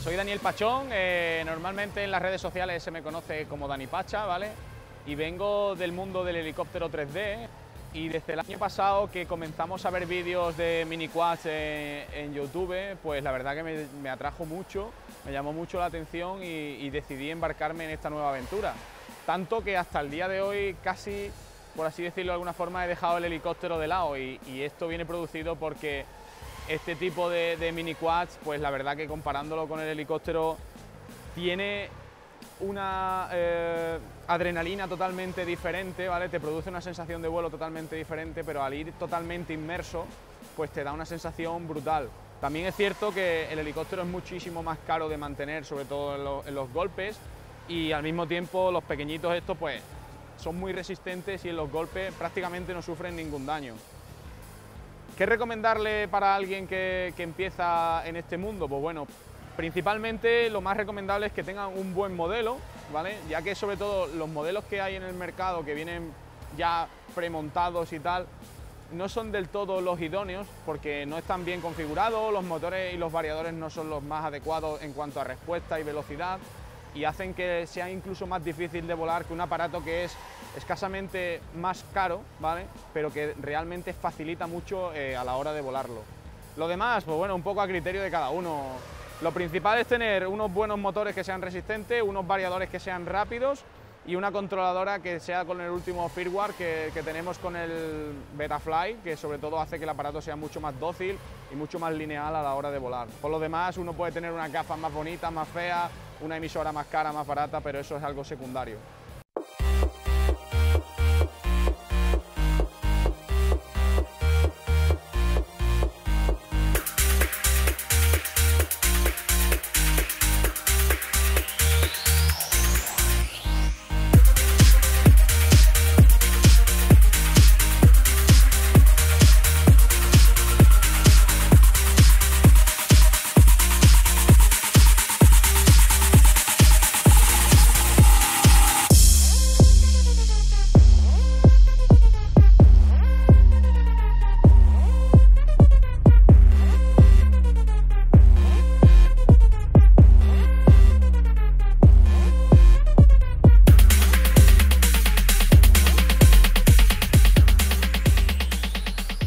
Soy Daniel Pachón, normalmente en las redes sociales se me conoce como Dani Pacha, ¿vale? Y vengo del mundo del helicóptero 3D y desde el año pasado que comenzamos a ver vídeos de mini quads en YouTube, pues la verdad que me atrajo mucho, me llamó mucho la atención y decidí embarcarme en esta nueva aventura. Tanto que hasta el día de hoy casi, por así decirlo de alguna forma, he dejado el helicóptero de lado y esto viene producido porque este tipo de mini quads, pues la verdad que comparándolo con el helicóptero, tiene una adrenalina totalmente diferente, ¿vale? Te produce una sensación de vuelo totalmente diferente, pero al ir totalmente inmerso, pues te da una sensación brutal. También es cierto que el helicóptero es muchísimo más caro de mantener, sobre todo en los golpes, y al mismo tiempo los pequeñitos estos, pues, son muy resistentes y en los golpes prácticamente no sufren ningún daño. ¿Qué recomendarle para alguien que empieza en este mundo? Pues bueno, principalmente lo más recomendable es que tengan un buen modelo, ¿vale? Ya que sobre todo los modelos que hay en el mercado que vienen ya premontados y tal, no son del todo los idóneos porque no están bien configurados, los motores y los variadores no son los más adecuados en cuanto a respuesta y velocidad y hacen que sea incluso más difícil de volar que un aparato que es escasamente más caro, ¿vale? Pero que realmente facilita mucho a la hora de volarlo. Lo demás, pues bueno, un poco a criterio de cada uno. Lo principal es tener unos buenos motores que sean resistentes, unos variadores que sean rápidos y una controladora que sea con el último firmware que tenemos con el Betafly, que sobre todo hace que el aparato sea mucho más dócil y mucho más lineal a la hora de volar. Por lo demás, uno puede tener unas gafas más bonitas, más feas, una emisora más cara, más barata, pero eso es algo secundario.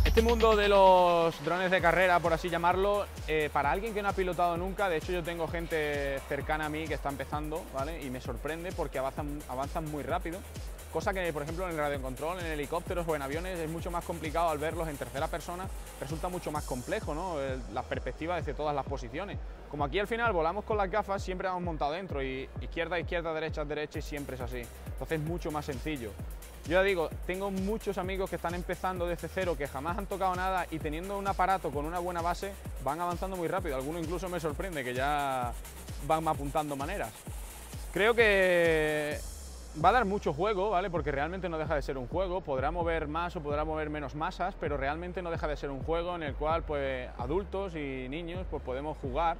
Este mundo de los drones de carrera, por así llamarlo, para alguien que no ha pilotado nunca, de hecho yo tengo gente cercana a mí que está empezando, ¿vale? Y me sorprende porque avanzan muy rápido, cosa que por ejemplo en el radiocontrol, en helicópteros o en aviones es mucho más complicado al verlos en tercera persona, resulta mucho más complejo, ¿no? La perspectiva desde todas las posiciones. Como aquí al final volamos con las gafas, siempre vamos montado dentro y izquierda, izquierda, derecha, derecha y siempre es así, entonces es mucho más sencillo. Yo ya digo, tengo muchos amigos que están empezando desde cero, que jamás han tocado nada y teniendo un aparato con una buena base van avanzando muy rápido. Algunos incluso me sorprende que ya van apuntando maneras. Creo que va a dar mucho juego, ¿vale? Porque realmente no deja de ser un juego. Podrá mover más o podrá mover menos masas, pero realmente no deja de ser un juego en el cual pues, adultos y niños pues, podemos jugar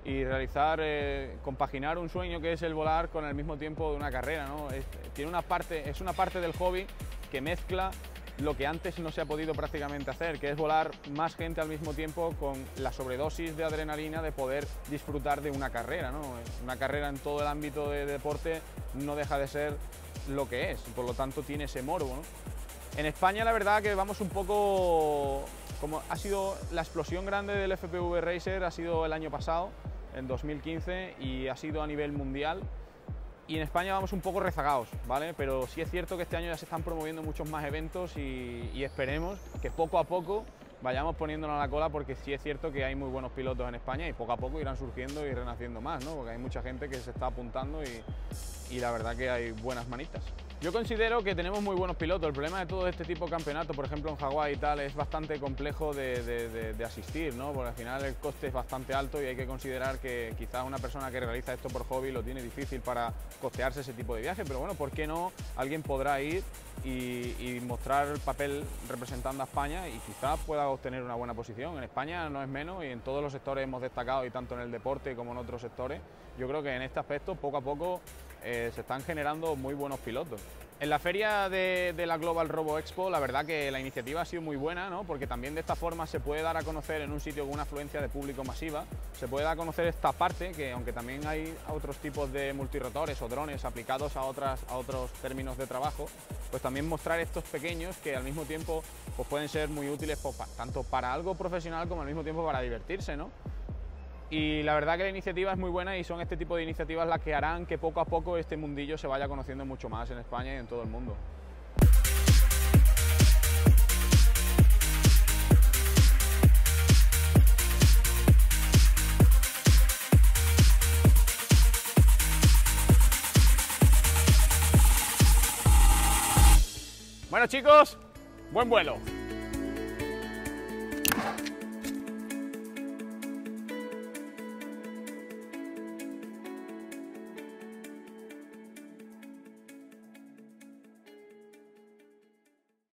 y realizar, compaginar un sueño que es el volar con el mismo tiempo de una carrera, ¿no? Es una parte del hobby que mezcla lo que antes no se ha podido prácticamente hacer, que es volar más gente al mismo tiempo con la sobredosis de adrenalina de poder disfrutar de una carrera, ¿no? Una carrera en todo el ámbito de deporte no deja de ser lo que es, por lo tanto tiene ese morbo, ¿no? En España la verdad que vamos un poco, como ha sido la explosión grande del FPV Racer, ha sido el año pasado, en 2015, y ha sido a nivel mundial. Y en España vamos un poco rezagados, ¿vale? Pero sí es cierto que este año ya se están promoviendo muchos más eventos y esperemos que poco a poco vayamos poniéndonos a la cola porque sí es cierto que hay muy buenos pilotos en España y poco a poco irán surgiendo y renaciendo más, ¿no? Porque hay mucha gente que se está apuntando y la verdad que hay buenas manitas. Yo considero que tenemos muy buenos pilotos. El problema de todo este tipo de campeonato, por ejemplo en Hawái y tal, es bastante complejo de asistir, ¿no? Porque al final el coste es bastante alto y hay que considerar que quizás una persona que realiza esto por hobby lo tiene difícil para costearse ese tipo de viaje, pero bueno, ¿por qué no? Alguien podrá ir y mostrar el papel representando a España y quizás pueda obtener una buena posición. En España no es menos y en todos los sectores hemos destacado, y tanto en el deporte como en otros sectores. Yo creo que en este aspecto poco a poco se están generando muy buenos pilotos. En la feria de la Global Robo Expo, la verdad que la iniciativa ha sido muy buena, ¿no? Porque también de esta forma se puede dar a conocer en un sitio con una afluencia de público masiva, se puede dar a conocer esta parte, que aunque también hay otros tipos de multirotores o drones aplicados a otros términos de trabajo, pues también mostrar estos pequeños que al mismo tiempo pues pueden ser muy útiles pues, tanto para algo profesional como al mismo tiempo para divertirse, ¿no? Y la verdad que la iniciativa es muy buena y son este tipo de iniciativas las que harán que poco a poco este mundillo se vaya conociendo mucho más en España y en todo el mundo. Bueno chicos, buen vuelo.